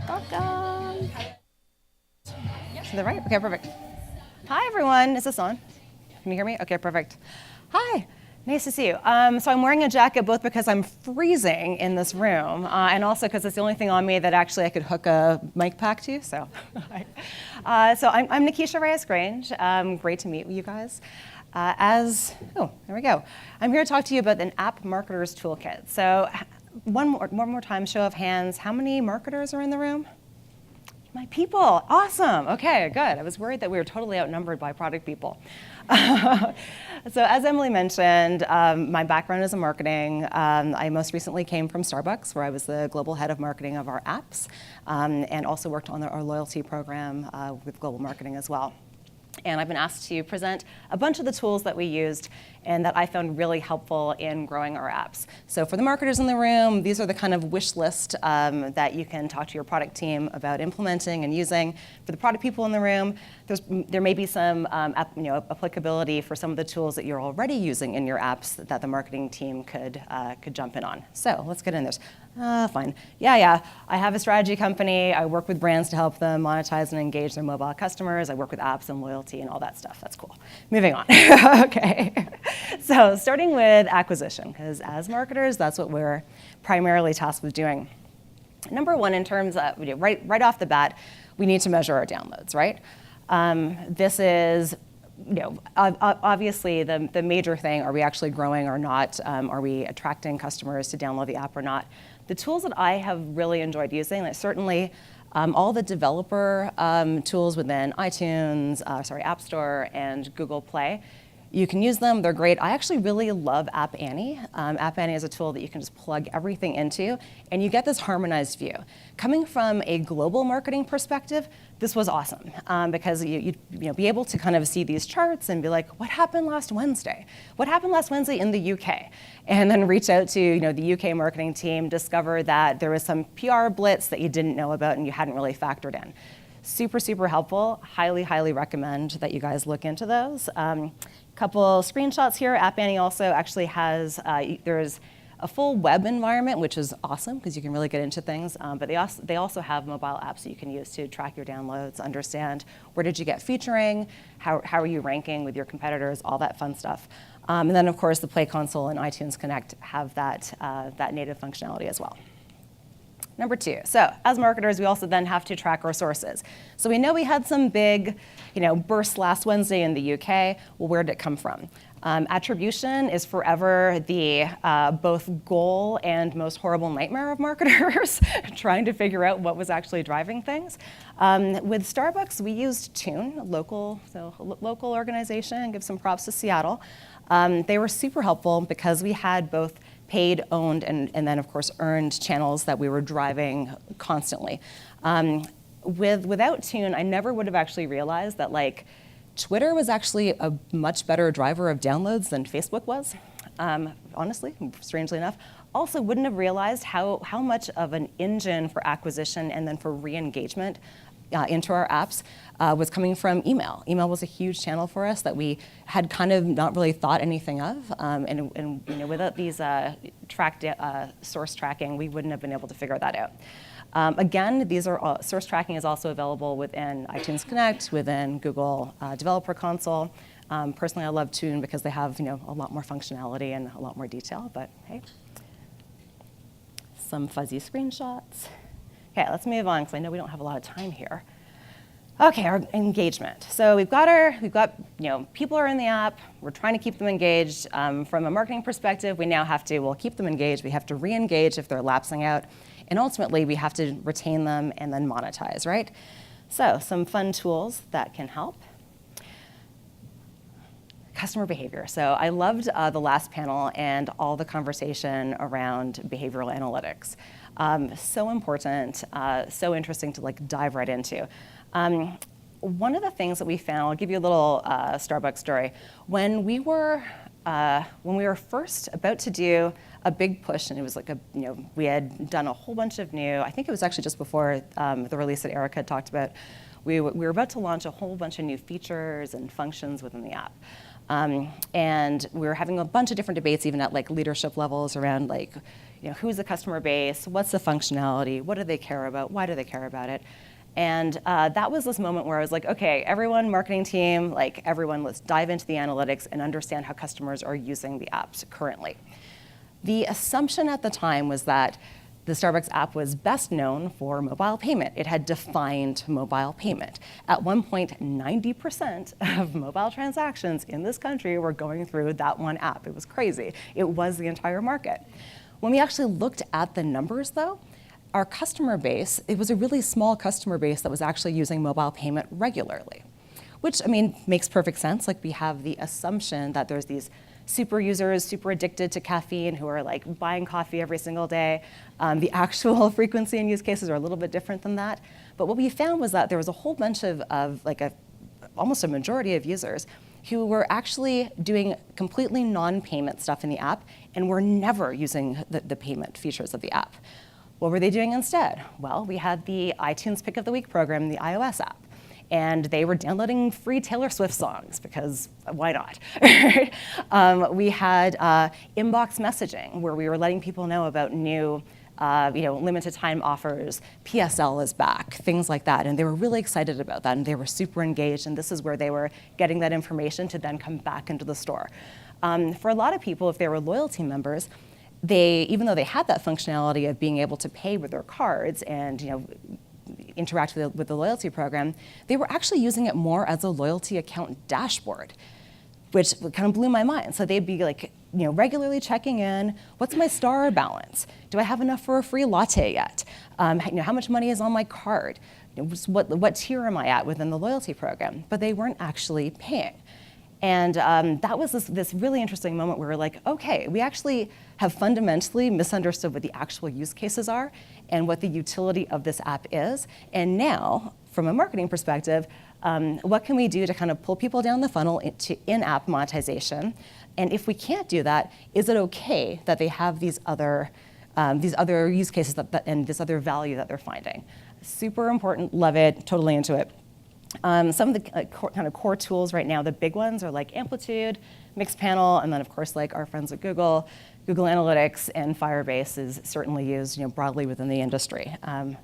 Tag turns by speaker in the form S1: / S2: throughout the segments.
S1: Welcome. To the right? Okay, perfect. Hi, everyone. Is this on? Can you hear me? Okay, perfect. Hi. Nice to see you. So I'm wearing a jacket both because I'm freezing in this room and also because it's the only thing on me that actually I could hook a mic pack to. So, I'm Nikisha Reyes-Grange. Great to meet you guys. There we go. I'm here to talk to you about an app marketer's toolkit. So one more time, show of hands. How many marketers are in the room? My people, awesome. Okay, good. I was worried that we were totally outnumbered by product people. So as Emily mentioned, my background is in marketing. I most recently came from Starbucks, where I was the global head of marketing of our apps, and also worked on our loyalty program with global marketing as well. And I've been asked to present a bunch of the tools that we used and that I found really helpful in growing our apps. So for the marketers in the room, these are the kind of wish list that you can talk to your product team about implementing and using. For the product people in the room, there may be some applicability for some of the tools that you're already using in your apps that the marketing team could jump in on. So let's get in there. Fine. Yeah. I have a strategy company. I work with brands to help them monetize and engage their mobile customers. I work with apps and loyalty and all that stuff. That's cool. Moving on. Okay. So starting with acquisition, because as marketers, that's what we're primarily tasked with doing. Number one, in terms of right off the bat, we need to measure our downloads, right? This is obviously the major thing. Are we actually growing or not? Are we attracting customers to download the app or not? The tools that I have really enjoyed using, like certainly all the developer tools within iTunes, App Store, and Google Play. You can use them, they're great. I actually really love App Annie. App Annie is a tool that you can just plug everything into, and you get this harmonized view. Coming from a global marketing perspective, this was awesome because you'd be able to kind of see these charts and be like, what happened last Wednesday? What happened last Wednesday in the UK? And then reach out to the UK marketing team, discover that there was some PR blitz that you didn't know about and you hadn't really factored in. Super, super helpful. Highly, highly recommend that you guys look into those. Couple screenshots here. App Annie also actually has, there's a full web environment, which is awesome because you can really get into things, but they also have mobile apps that you can use to track your downloads, understand where did you get featuring, how are you ranking with your competitors, all that fun stuff. And then of course the Play Console and iTunes Connect have that native functionality as well. Number two, so as marketers, we also then have to track our sources. So we know we had some big, bursts last Wednesday in the UK. Well, where did it come from? Attribution is forever the both goal and most horrible nightmare of marketers, trying to figure out what was actually driving things. With Starbucks, we used Tune, local organization, give some props to Seattle. They were super helpful because we had both paid, owned, and then of course earned channels that we were driving constantly. Without Tune, I never would have actually realized that Twitter was actually a much better driver of downloads than Facebook was, honestly, strangely enough. Also wouldn't have realized how much of an engine for acquisition and then for re-engagement into our apps was coming from email. Email was a huge channel for us that we had kind of not really thought anything of, and without these source tracking, we wouldn't have been able to figure that out. Again, source tracking is also available within iTunes Connect, within Google Developer Console. Personally, I love Tune because they have a lot more functionality and a lot more detail. But hey, some fuzzy screenshots. Okay, let's move on because I know we don't have a lot of time here. Okay, our engagement. So we've got people are in the app. We're trying to keep them engaged. From a marketing perspective, we now have to keep them engaged. We have to re-engage if they're lapsing out, and ultimately we have to retain them and then monetize, right? So some fun tools that can help. Customer behavior. So I loved the last panel and all the conversation around behavioral analytics. So important, so interesting to dive right into. One of the things that we found, I'll give you a little Starbucks story. When we were first about to do a big push, and it was we had done a whole bunch of new, I think it was actually just before the release that Eric had talked about, we were about to launch a whole bunch of new features and functions within the app. And we were having a bunch of different debates, even at leadership levels, around who's the customer base, what's the functionality, what do they care about, why do they care about it? And that was this moment where I was like, okay, everyone, marketing team, like everyone, let's dive into the analytics and understand how customers are using the apps currently. The assumption at the time was that the Starbucks app was best known for mobile payment. It had defined mobile payment. At one point, 90% of mobile transactions in this country were going through that one app. It was crazy. It was the entire market. When we actually looked at the numbers, though, our customer base, it was a really small customer base that was actually using mobile payment regularly, which, I mean, makes perfect sense. Like, we have the assumption that there's these super users, super addicted to caffeine, who are like buying coffee every single day. The actual frequency and use cases are a little bit different than that. But what we found was that there was a whole bunch of almost a majority of users who were actually doing completely non-payment stuff in the app and were never using the payment features of the app. What were they doing instead? Well, we had the iTunes Pick of the Week program in the iOS app. And they were downloading free Taylor Swift songs, because why not? We had inbox messaging, where we were letting people know about new limited time offers, PSL is back, things like that. And they were really excited about that, and they were super engaged, and this is where they were getting that information to then come back into the store. For a lot of people, if they were loyalty members, even though they had that functionality of being able to pay with their cards and interact with the loyalty program, they were actually using it more as a loyalty account dashboard, which kind of blew my mind. So they'd be like, regularly checking in, what's my star balance? Do I have enough for a free latte yet? How much money is on my card? What tier am I at within the loyalty program? But they weren't actually paying. And that was this really interesting moment where we're like, okay, we actually have fundamentally misunderstood what the actual use cases are and what the utility of this app is. And now, from a marketing perspective, what can we do to kind of pull people down the funnel into in-app monetization? And if we can't do that, is it okay that they have these other use cases and this other value that they're finding? Super important, love it, totally into it. Some of the kind of core tools right now, the big ones are like Amplitude, Mixpanel, and then of course like our friends at Google Analytics, and Firebase is certainly used broadly within the industry.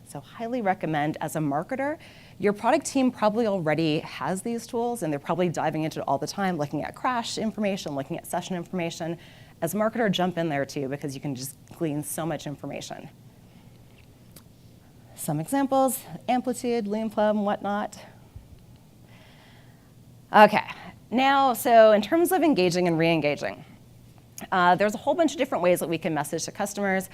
S1: So highly recommend. As a marketer, your product team probably already has these tools, and they're probably diving into it all the time, looking at crash information, looking at session information. As a marketer, jump in there too, because you can just glean so much information. Some examples: Amplitude, Leanplum, whatnot. Okay, now, so in terms of engaging and re-engaging, there's a whole bunch of different ways that we can message to customers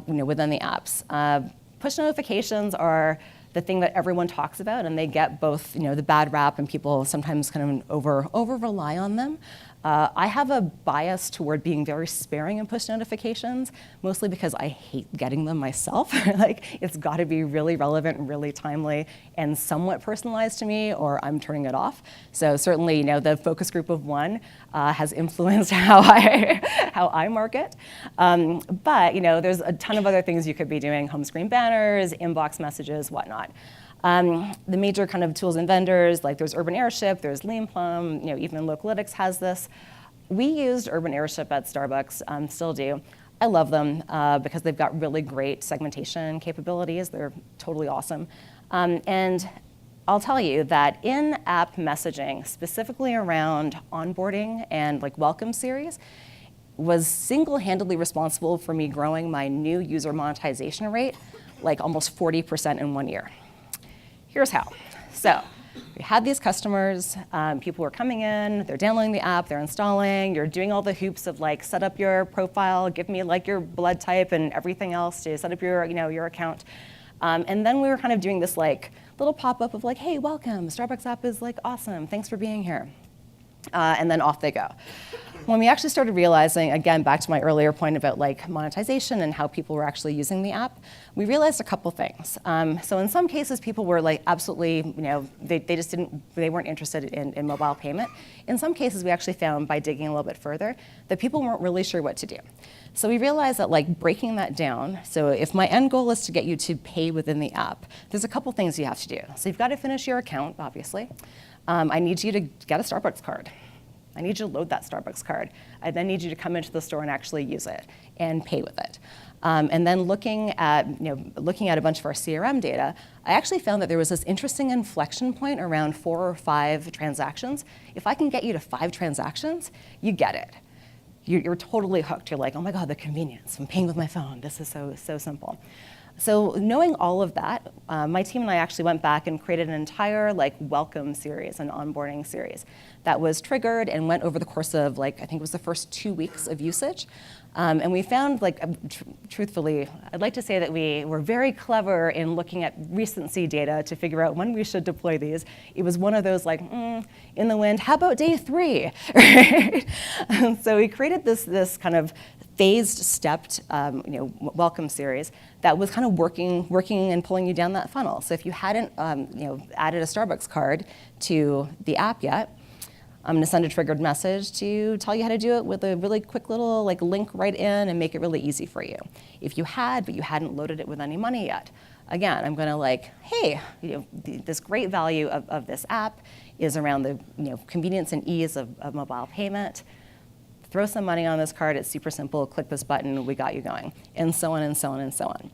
S1: within the apps. Push notifications are the thing that everyone talks about, and they get both the bad rap, and people sometimes kind of over rely on them. I have a bias toward being very sparing in push notifications, mostly because I hate getting them myself. Like, it's got to be really relevant and really timely and somewhat personalized to me, or I'm turning it off. So certainly, the focus group of one has influenced how I market. But there's a ton of other things you could be doing: home screen banners, inbox messages, whatnot. The major kind of tools and vendors, like there's Urban Airship, there's Leanplum, even Localytics has this. We used Urban Airship at Starbucks, still do. I love them because they've got really great segmentation capabilities. They're totally awesome. And I'll tell you that in-app messaging, specifically around onboarding and like welcome series, was single-handedly responsible for me growing my new user monetization rate like almost 40% in 1 year. Here's how. So we had these customers, people were coming in, they're downloading the app, they're installing, you're doing all the hoops of like, set up your profile, give me like your blood type and everything else to set up your, your account. And then we were kind of doing this like little pop-up of like, hey, welcome, Starbucks app is like awesome, thanks for being here. And then off they go. When we actually started realizing, again, back to my earlier point about like monetization and how people were actually using the app, we realized a couple things. So in some cases, people were like absolutely, they weren't interested in mobile payment. In some cases, we actually found by digging a little bit further that people weren't really sure what to do. So we realized that like breaking that down, so if my end goal is to get you to pay within the app, there's a couple things you have to do. So you've got to finish your account, obviously. I need you to get a Starbucks card. I need you to load that Starbucks card. I then need you to come into the store and actually use it and pay with it. And then looking at a bunch of our CRM data, I actually found that there was this interesting inflection point around 4 or 5 transactions. If I can get you to 5 transactions, you get it. You're totally hooked. You're like, oh my God, the convenience. I'm paying with my phone. This is so simple. So knowing all of that, my team and I actually went back and created an entire welcome series, an onboarding series that was triggered and went over the course of I think it was the first 2 weeks of usage. And we found, truthfully, I'd like to say that we were very clever in looking at recency data to figure out when we should deploy these. It was one of those in the wind, how about day 3? Right? So we created this kind of phased, stepped, welcome series that was kind of working and pulling you down that funnel. So if you hadn't, added a Starbucks card to the app yet, I'm going to send a triggered message to tell you how to do it with a really quick little link right in and make it really easy for you. If you had, but you hadn't loaded it with any money yet, again, I'm going to hey, this great value of this app is around the convenience and ease of mobile payment. Throw some money on this card. It's super simple. Click this button. We got you going, and so on and so on and so on.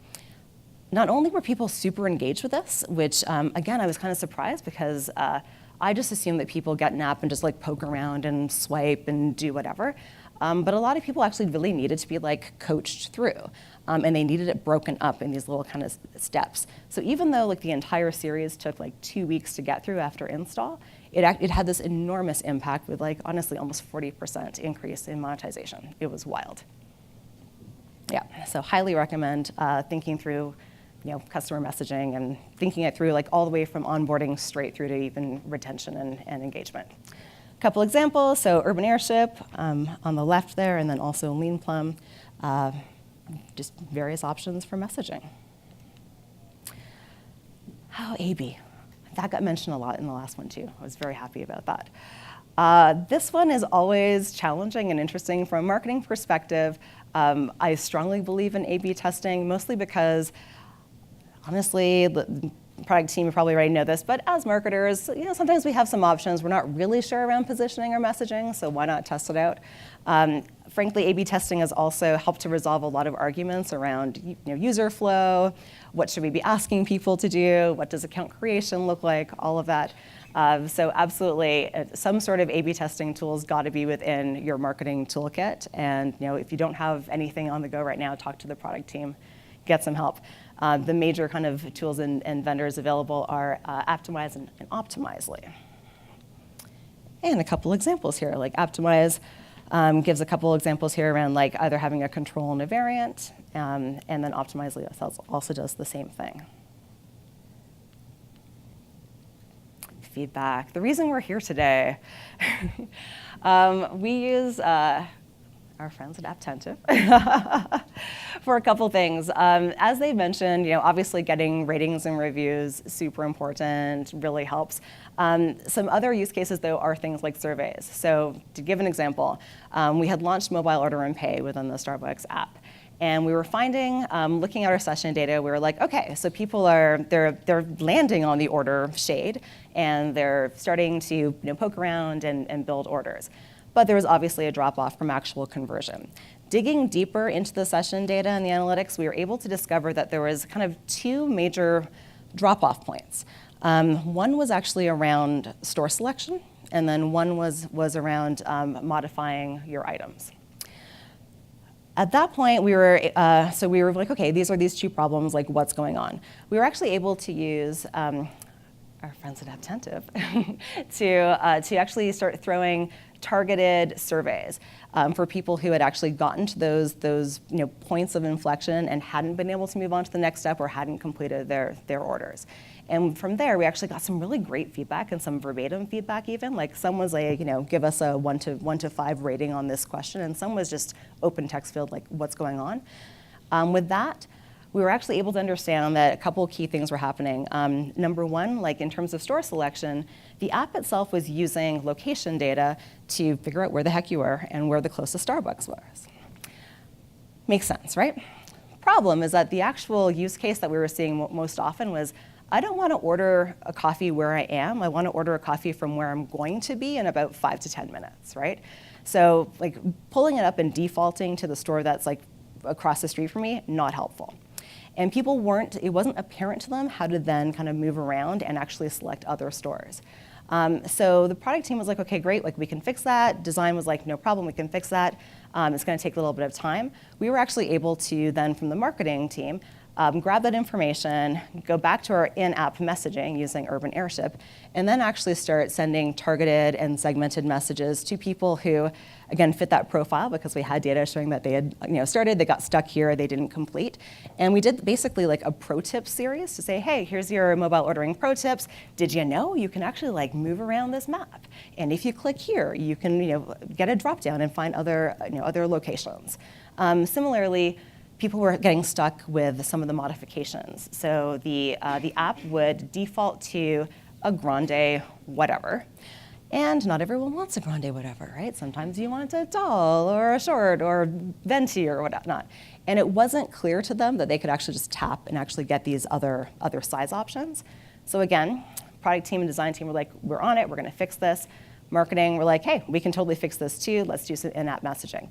S1: Not only were people super engaged with this, which again I was kind of surprised because. I just assumed that people get an app and just poke around and swipe and do whatever. But a lot of people actually really needed to be coached through. And they needed it broken up in these little kind of steps. So even though the entire series took 2 weeks to get through after install, it had this enormous impact with honestly almost 40% increase in monetization. It was wild. Yeah, so highly recommend thinking through customer messaging and thinking it through all the way from onboarding straight through to even retention and engagement. A couple examples, so Urban Airship on the left there, and then also Lean Plum, just various options for messaging. How A/B? That got mentioned a lot in the last one too. I was very happy about that. This one is always challenging and interesting from a marketing perspective. I strongly believe in A/B testing, mostly because honestly, the product team, you probably already know this, but as marketers, sometimes we have some options. We're not really sure around positioning or messaging, so why not test it out? Frankly, A/B testing has also helped to resolve a lot of arguments around user flow, what should we be asking people to do, what does account creation look like, all of that. So absolutely, some sort of A/B testing tool's got to be within your marketing toolkit. And if you don't have anything on the go right now, talk to the product team, get some help. The major kind of tools and vendors available are Apptimize and Optimizely. And a couple examples here, Apptimize gives a couple examples here around either having a control and a variant, and then Optimizely also does the same thing. Feedback. The reason we're here today, we use our friends at Apptentive for a couple things. As they mentioned, obviously getting ratings and reviews, super important, really helps. Some other use cases, though, are things like surveys. So to give an example, we had launched mobile order and pay within the Starbucks app. And we were finding, looking at our session data, we were like, okay, so people they're landing on the order shade, and they're starting to poke around and build orders. But there was obviously a drop-off from actual conversion. Digging deeper into the session data and the analytics, we were able to discover that there was kind of 2 major drop-off points. One was actually around store selection, and then one was around modifying your items. At that point, we were like, okay, these are these 2 problems, what's going on? We were actually able to use our friends at Apptentive to actually start throwing targeted surveys for people who had actually gotten to those points of inflection and hadn't been able to move on to the next step or hadn't completed their orders. And from there, we actually got some really great feedback and some verbatim feedback even. Some was give us a 1 to 5 rating on this question, and some was just open text field, what's going on. With that, we were actually able to understand that a couple of key things were happening. Number one, in terms of store selection, the app itself was using location data to figure out where the heck you were and where the closest Starbucks was. Makes sense, right? problem is that the actual use case that we were seeing most often was, I don't want to order a coffee where I am. I want to order a coffee from where I'm going to be in about 5 to 10 minutes, right? So like pulling it up and defaulting to the store that's like across the street from me, not helpful. And people it wasn't apparent to them how to then kind of move around and actually select other stores. So the product team was like, okay, great, like we can fix that. Design was like, no problem, we can fix that. It's going to take a little bit of time. We were actually able to then, from the marketing team, grab that information, go back to our in-app messaging using Urban Airship, and then actually start sending targeted and segmented messages to people who, again, fit that profile because we had data showing that they had started, they got stuck here, they didn't complete. And we did basically like a pro tip series to say, hey, here's your mobile ordering pro tips. Did you know you can actually like move around this map? And if you click here, you can get a drop down and find other, other locations. Similarly, people were getting stuck with some of the modifications. So the app would default to a grande whatever. And not everyone wants a grande whatever, right? Sometimes you want a tall or a short or venti or whatnot. And it wasn't clear to them that they could actually just tap and actually get these other size options. So again, product team and design team were like, we're on it, we're gonna fix this. Marketing were like, hey, we can totally fix this too, let's do some in-app messaging.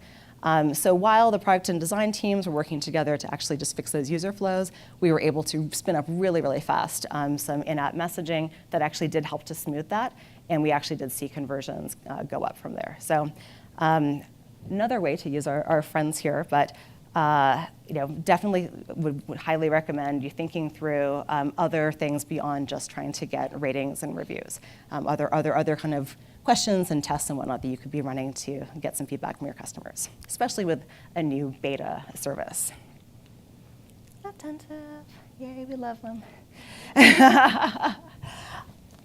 S1: So while the product and design teams were working together to actually just fix those user flows, we were able to spin up really, really fast some in-app messaging that actually did help to smooth that, and we actually did see conversions go up from there. So another way to use our friends here, but definitely would highly recommend you thinking through other things beyond just trying to get ratings and reviews. Other kind of questions and tests and whatnot that you could be running to get some feedback from your customers, especially with a new beta service. Apptentive, yay, we love them.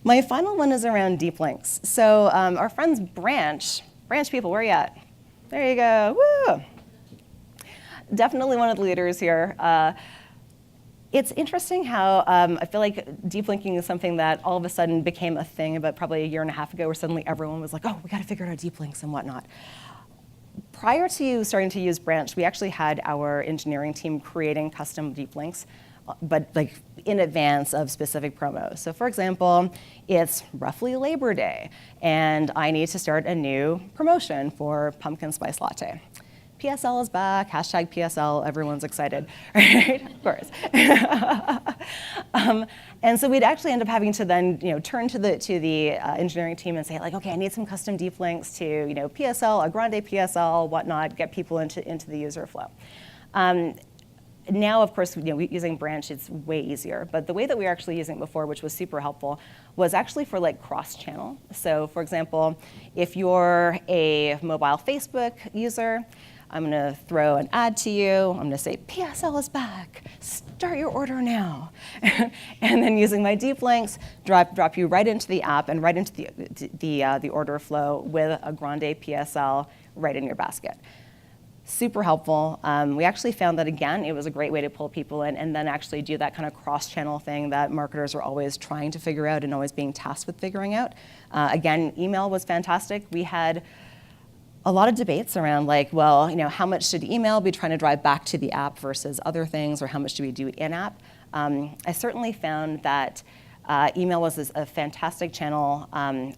S1: My final one is around deep links. So our friends Branch people, where are you at? There you go, woo! Definitely one of the leaders here. It's interesting how I feel like deep linking is something that all of a sudden became a thing about probably a year and a half ago, where suddenly everyone was like, oh, we got to figure out our deep links and whatnot. Prior to starting to use Branch, we actually had our engineering team creating custom deep links, but like in advance of specific promos. So for example, it's roughly Labor Day, and I need to start a new promotion for pumpkin spice latte. PSL is back, hashtag PSL, everyone's excited, right? Of course. And so we'd actually end up having to then turn to the engineering team and say, like, okay, I need some custom deep links to PSL, a grande PSL, whatnot, get people into the user flow. Now, of course, using Branch, it's way easier. But the way that we were actually using it before, which was super helpful, was actually for like cross-channel. So for example, if you're a mobile Facebook user, I'm going to throw an ad to you. I'm going to say, PSL is back. Start your order now. And then using my deep links, drop you right into the app and right into the order flow with a grande PSL right in your basket. Super helpful. We actually found that, again, it was a great way to pull people in and then actually do that kind of cross-channel thing that marketers are always trying to figure out and always being tasked with figuring out. Again, email was fantastic. We had a lot of debates around like, well, how much should email be trying to drive back to the app versus other things, or how much do we do in-app? I certainly found that email was a fantastic channel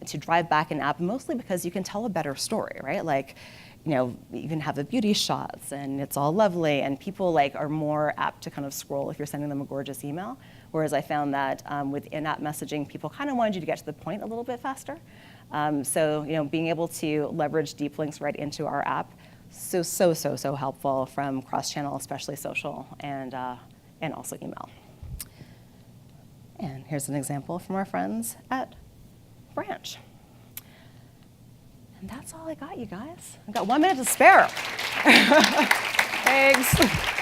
S1: to drive back an app, mostly because you can tell a better story, right? Like, you can have the beauty shots and it's all lovely, and people like are more apt to kind of scroll if you're sending them a gorgeous email. Whereas I found that with in-app messaging, people kind of wanted you to get to the point a little bit faster. So being able to leverage deep links right into our app, so helpful from cross-channel, especially social, and also email. And here's an example from our friends at Branch. And that's all I got, you guys. I've got 1 minute to spare. Thanks.